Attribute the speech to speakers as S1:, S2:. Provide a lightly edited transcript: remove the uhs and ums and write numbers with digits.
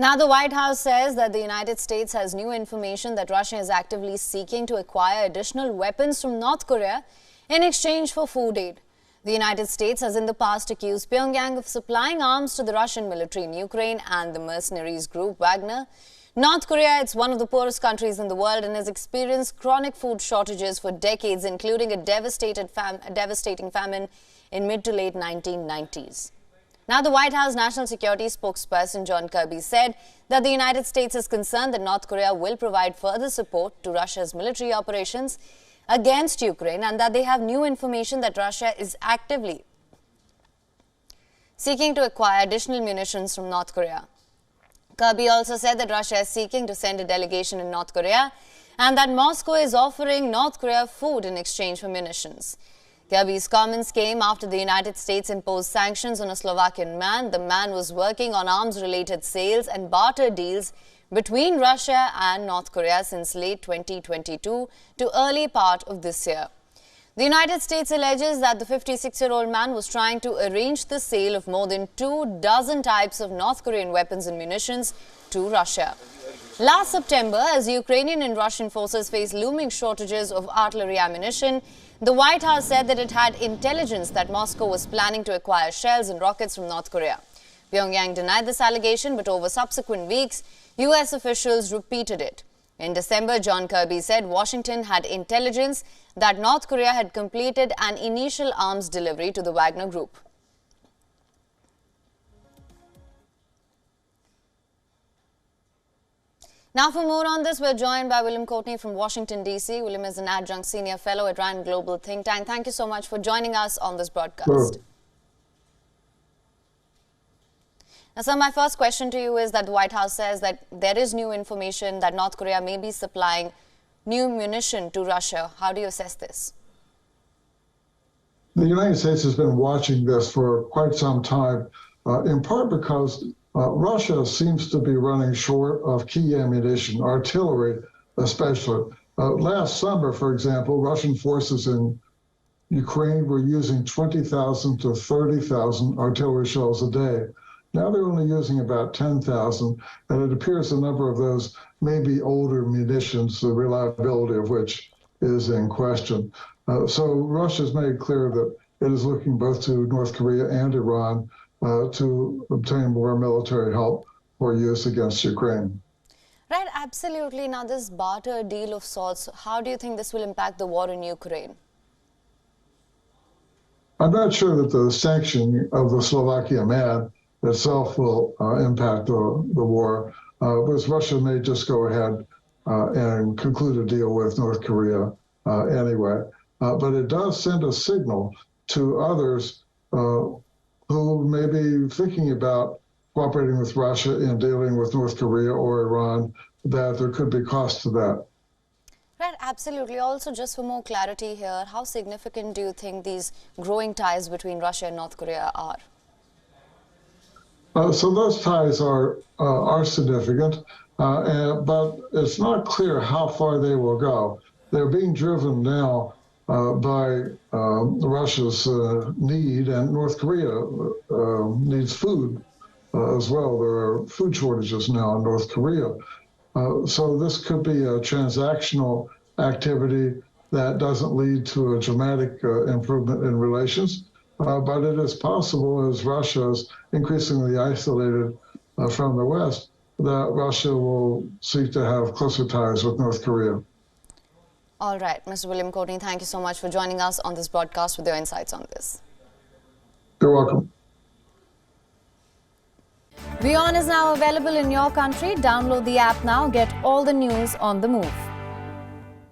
S1: Now, the White House says that the United States has new information that Russia is actively seeking to acquire additional weapons from North Korea in exchange for food aid. The United States has in the past accused Pyongyang of supplying arms to the Russian military in Ukraine and the mercenaries group Wagner. North Korea is one of the poorest countries in the world and has experienced chronic food shortages for decades, including a devastating famine in mid to late 1990s. Now, the White House National Security spokesperson John Kirby said that the United States is concerned that North Korea will provide further support to Russia's military operations against Ukraine and that they have new information that Russia is actively seeking to acquire additional munitions from North Korea. Kirby also said that Russia is seeking to send a delegation in North Korea and that Moscow is offering North Korea food in exchange for munitions. Kirby's comments came after the United States imposed sanctions on a Slovakian man. The man was working on arms-related sales and barter deals between Russia and North Korea since late 2022 to early part of this year. The United States alleges that the 56-year-old man was trying to arrange the sale of more than 24 types of North Korean weapons and munitions to Russia. Last September, as Ukrainian and Russian forces faced looming shortages of artillery ammunition, the White House said that it had intelligence that Moscow was planning to acquire shells and rockets from North Korea. Pyongyang denied this allegation, but over subsequent weeks, U.S. officials repeated it. In December, John Kirby said Washington had intelligence that North Korea had completed an initial arms delivery to the Wagner Group. Now, for more on this, we're joined by William Courtney from Washington, D.C. William is an adjunct senior fellow at RAND Global think tank. Thank you so much for joining us on this broadcast.
S2: Sure.
S1: Now, sir, my first question to you is that the White House says that there is new information that North Korea may be supplying new munition to Russia. How do you assess this?
S2: The United States has been watching this for quite some time, in part because Russia seems to be running short of key ammunition, artillery especially. Last summer, for example, Russian forces in Ukraine were using 20,000 to 30,000 artillery shells a day. Now they're only using about 10,000, and it appears a number of those may be older munitions, the reliability of which is in question. So Russia's made clear that it is looking both to North Korea and Iran to obtain more military help for use against Ukraine.
S1: Right, absolutely. Now, this barter deal of sorts, how do you think this will impact the war in Ukraine?
S2: I'm not sure that the sanction of the Slovakian man itself will impact the war, because Russia may just go ahead and conclude a deal with North Korea anyway. But it does send a signal to others who may be thinking about cooperating with Russia in dealing with North Korea or Iran, that there could be cost to that.
S1: Right, absolutely. Also, just for more clarity here, how significant do you think these growing ties between Russia and North Korea are?
S2: So those ties are significant, but it's not clear how far they will go. They're being driven now by Russia's need, and North Korea needs food as well. There are food shortages now in North Korea. So this could be a transactional activity that doesn't lead to a dramatic improvement in relations, but it is possible, as Russia is increasingly isolated from the West, that Russia will seek to have closer ties with North Korea.
S1: All right, Mr. William Courtney, thank you so much for joining us on this broadcast with your insights on this.
S2: You're welcome.
S1: WION is now available in your country. Download the app now. Get all the news on the move.